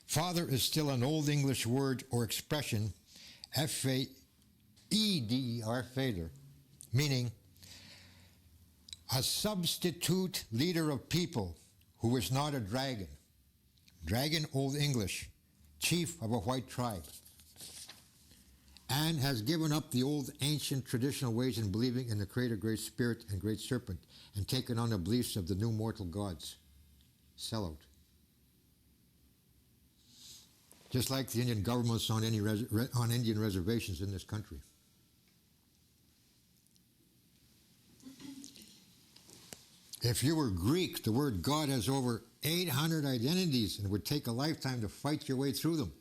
Father is still an Old English word or expression, F-A-E-D-E-R, Father, meaning a substitute leader of people who is not a dragon. Dragon, Old English, chief of a white tribe, and has given up the old ancient traditional ways in believing in the Creator, Great Spirit, and Great Serpent, and taken on the beliefs of the new mortal gods. Sellout. Just like the Indian governments on Indian reservations in this country. If you were Greek, the word God has over 800 identities and it would take a lifetime to fight your way through them.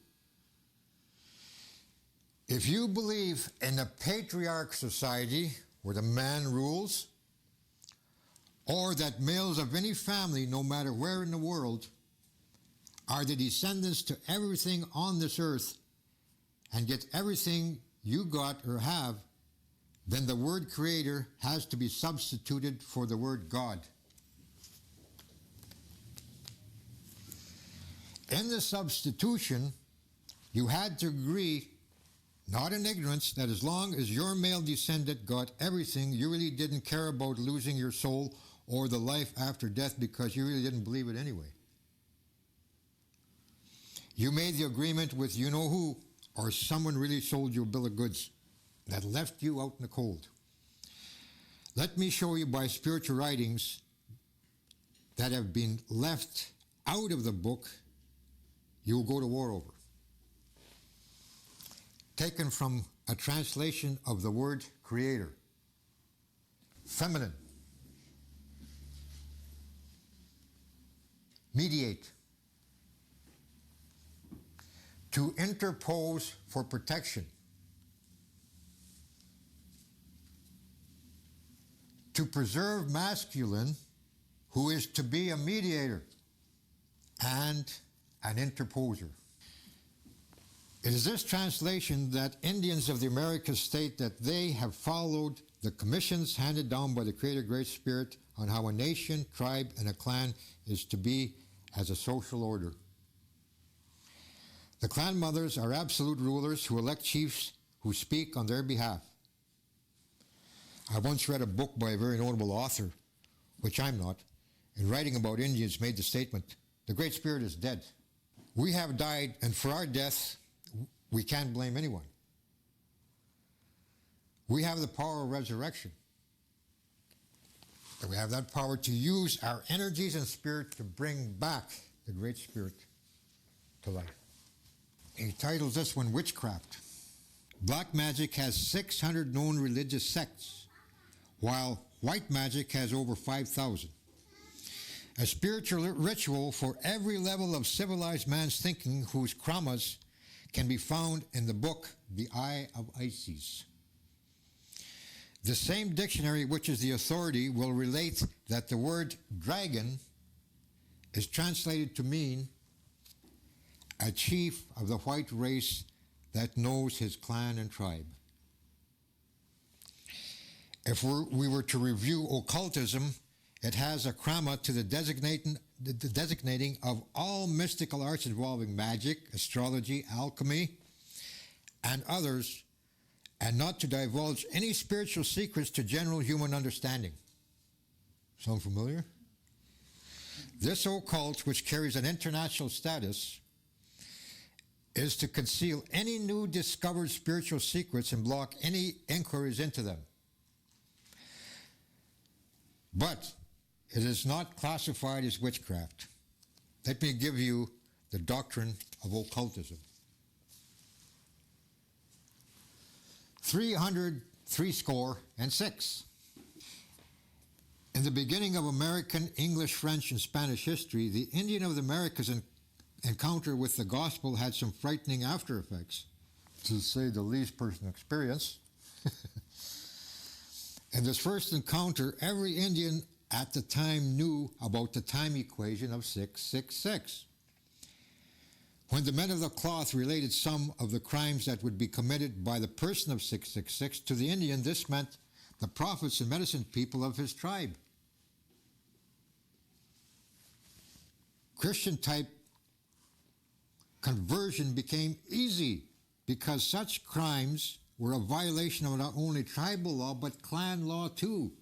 If you believe in a patriarch society where the man rules, or that males of any family, no matter where in the world, are the descendants to everything on this earth and get everything you got or have, then the word Creator has to be substituted for the word God. In the substitution, you had to agree, not in ignorance, that as long as your male descendant got everything, you really didn't care about losing your soul or the life after death because you really didn't believe it anyway. You made the agreement with you-know-who, or someone really sold you a bill of goods that left you out in the cold. Let me show you by spiritual writings that have been left out of the book you will go to war over. Taken from a translation of the word Creator. Feminine. Mediate. To interpose for protection. To preserve masculine, who is to be a mediator and an interposer. It is this translation that Indians of the Americas state that they have followed the commissions handed down by the Creator Great Spirit on how a nation, tribe, and a clan is to be as a social order. The clan mothers are absolute rulers who elect chiefs who speak on their behalf. I once read a book by a very notable author, which I'm not, in writing about Indians made the statement, "The Great Spirit is dead. We have died, and for our death, we can't blame anyone. We have the power of resurrection. And we have that power to use our energies and spirit to bring back the Great Spirit to life." He titles this one Witchcraft. Black magic has 600 known religious sects, while white magic has over 5,000. A spiritual ritual for every level of civilized man's thinking whose kramas can be found in the book The Eye of Isis. The same dictionary, which is the authority, will relate that the word dragon is translated to mean a chief of the white race that knows his clan and tribe. If we were to review occultism, it has a krama to the designating of all mystical arts involving magic, astrology, alchemy, and others, and not to divulge any spiritual secrets to general human understanding. Sound familiar? This occult, which carries an international status, is to conceal any new discovered spiritual secrets and block any inquiries into them. But it is not classified as witchcraft. Let me give you the doctrine of occultism. 366. In the beginning of American, English, French, and Spanish history, the Indian of the Americas encounter with the gospel had some frightening after effects, to say the least, personal experience. In this first encounter, every Indian at the time knew about the time equation of 666. When the men of the cloth related some of the crimes that would be committed by the person of 666 to the Indian, this meant the prophets and medicine people of his tribe. Christian type conversion became easy because such crimes were a violation of not only tribal law but clan law too.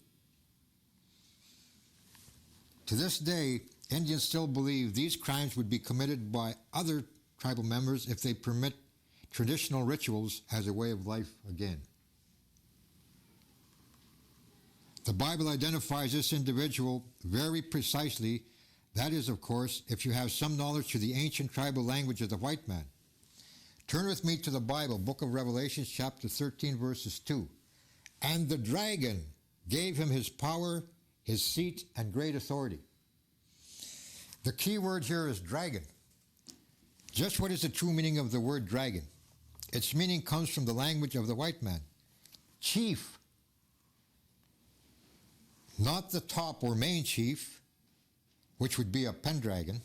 To this day, Indians still believe these crimes would be committed by other tribal members if they permit traditional rituals as a way of life again. The Bible identifies this individual very precisely. That is, of course, if you have some knowledge to the ancient tribal language of the white man. Turn with me to the Bible, book of Revelation, chapter 13, verses 2. And the dragon gave him his power, his seat, and great authority. The key word here is dragon. Just what is the true meaning of the word dragon? Its meaning comes from the language of the white man. Chief. Not the top or main chief, which would be a pendragon,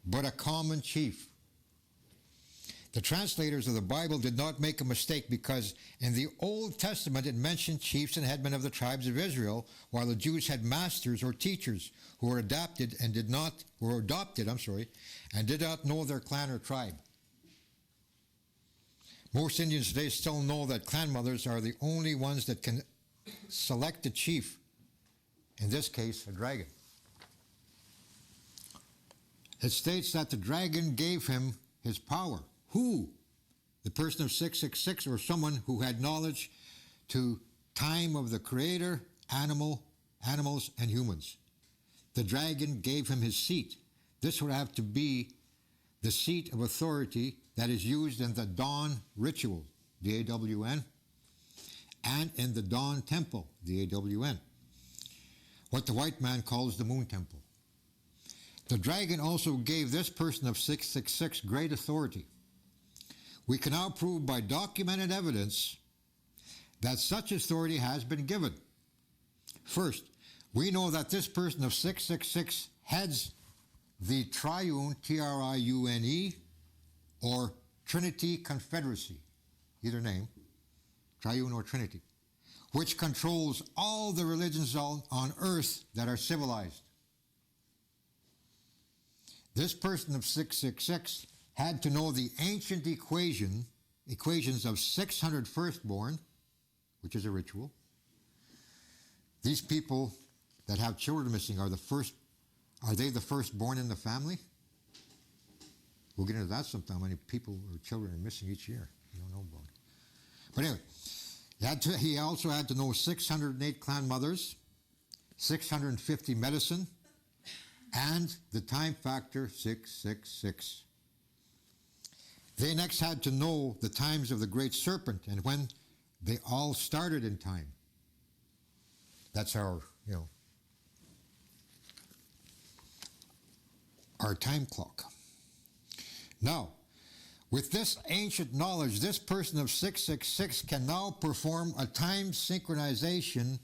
but a common chief. The translators of the Bible did not make a mistake because in the Old Testament it mentioned chiefs and headmen of the tribes of Israel, while the Jews had masters or teachers who were adopted and did not know their clan or tribe. Most Indians today still know that clan mothers are the only ones that can select a chief, in this case, a dragon. It states that the dragon gave him his power. Who? The person of 666, or someone who had knowledge to time of the Creator, animals, and humans. The dragon gave him his seat. This would have to be the seat of authority that is used in the dawn ritual, the AWN, and in the dawn temple, the AWN, what the white man calls the moon temple. The dragon also gave this person of 666 great authority. We can now prove by documented evidence that such authority has been given. First, we know that this person of 666 heads the triune, Triune, or Trinity Confederacy, either name, triune or Trinity, which controls all the religions on earth that are civilized. This person of 666 had to know the ancient equations of 600 firstborn, which is a ritual. These people that have children missing are they the firstborn in the family? We'll get into that sometime, how many people or children are missing each year. You don't know about it. But anyway, he also had to know 608 clan mothers, 650 medicine, and the time factor 666. They next had to know the times of the great serpent and when they all started in time. That's our time clock. Now, with this ancient knowledge, this person of 666 can now perform a time synchronization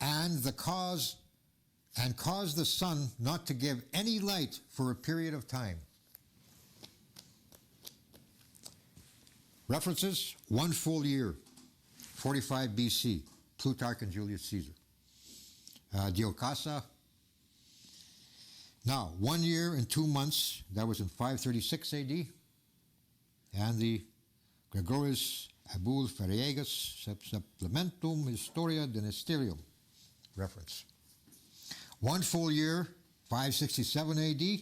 and cause the sun not to give any light for a period of time. References: 1 full year, 45 BC, Plutarch and Julius Caesar. Diocasa. Now, 1 year and 2 months, that was in 536 AD, and the Gregorius Abul Ferriegas Supplementum Historia Dynasterium reference. 1 full year, 567 AD,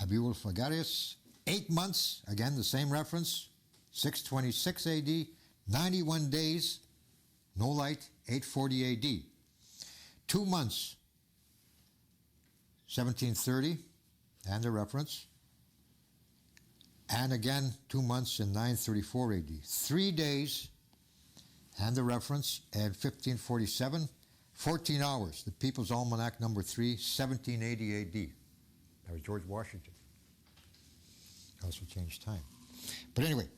Abul Fagarius. 8 months, again the same reference, 626 AD, 91 days, no light, 840 AD. 2 months, 1730, and the reference. And again, 2 months in 934 AD. 3 days, and the reference, and 1547, 14 hours, the People's Almanac number 3, 1780 AD. That was George Washington. Also changed time. But anyway,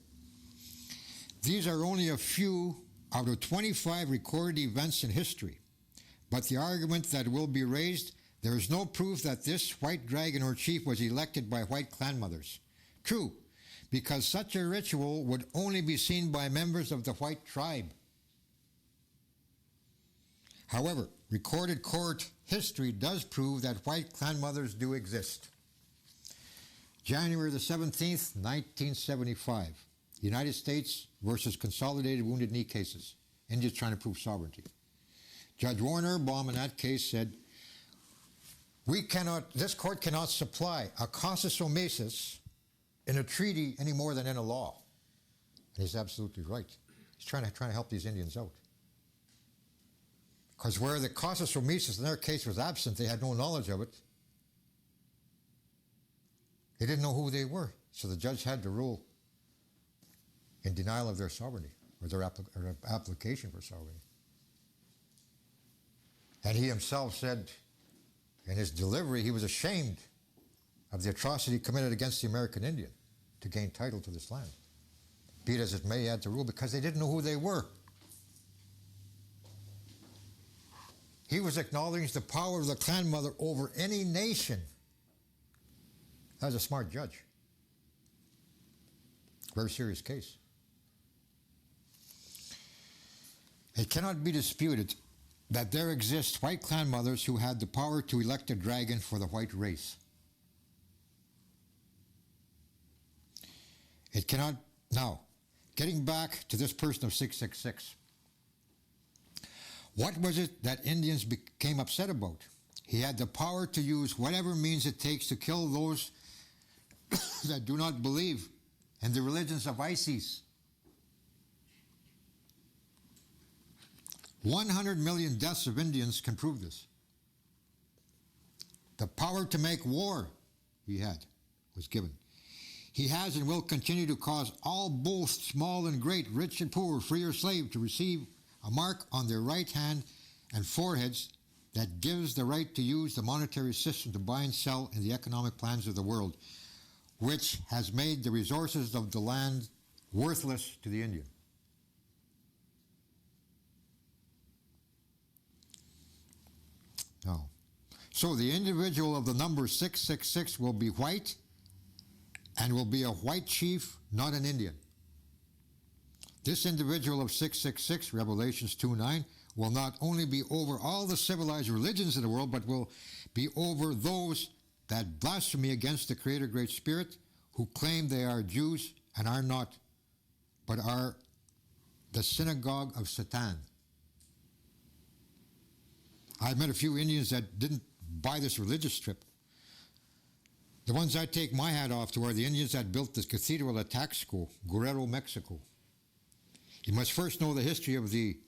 these are only a few out of 25 recorded events in history. But the argument that will be raised, there is no proof that this white dragon or chief was elected by white clan mothers. True, because such a ritual would only be seen by members of the white tribe. However, recorded court history does prove that white clan mothers do exist. January the 17th, 1975. United States versus Consolidated Wounded Knee cases. India's trying to prove sovereignty. Judge Warner Baum in that case said, this court cannot supply a casus omesis in a treaty any more than in a law. And he's absolutely right. He's trying to help these Indians out. Because where the casus omesis in their case was absent, they had no knowledge of it. They didn't know who they were, so the judge had to rule in denial of their sovereignty, or their application for sovereignty. And he himself said in his delivery he was ashamed of the atrocity committed against the American Indian to gain title to this land. Be it as it may, he had to rule because they didn't know who they were. He was acknowledging the power of the clan mother over any nation. That was a smart judge. Very serious case. It cannot be disputed that there exist white clan mothers who had the power to elect a dragon for the white race. It cannot... Now, getting back to this person of 666. What was it that Indians became upset about? He had the power to use whatever means it takes to kill those that do not believe in the religions of Isis. 100 million deaths of Indians can prove this. The power to make war was given. He has and will continue to cause all both small and great, rich and poor, free or slave, to receive a mark on their right hand and foreheads that gives the right to use the monetary system to buy and sell in the economic plans of the world, which has made the resources of the land worthless to the Indian. No. So the individual of the number 666 will be white and will be a white chief, not an Indian. This individual of 666, Revelations 2:9, will not only be over all the civilized religions in the world, but will be over those that blaspheme against the Creator Great Spirit, who claim they are Jews and are not, but are the synagogue of Satan. I've met a few Indians that didn't buy this religious trip. The ones I take my hat off to are the Indians that built this cathedral at Taxco, Guerrero, Mexico. You must first know the history of the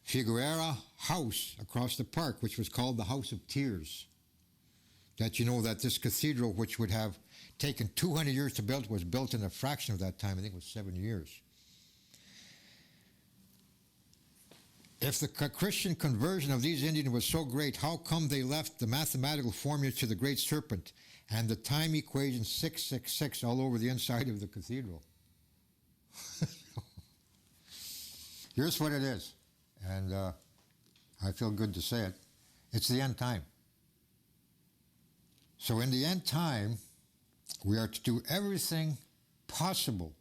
Figueroa house across the park, which was called the House of Tears. That you know that this cathedral, which would have taken 200 years to build, was built in a fraction of that time. I think it was 7 years. If the Christian conversion of these Indians was so great, how come they left the mathematical formula to the great serpent and the time equation 666 all over the inside of the cathedral? Here's what it is, and I feel good to say it. It's the end time. So in the end time, we are to do everything possible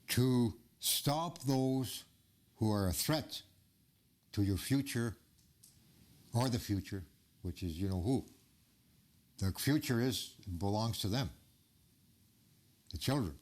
to stop those who are a threat to your future, or the future, which is you know who. The future belongs to them, the children.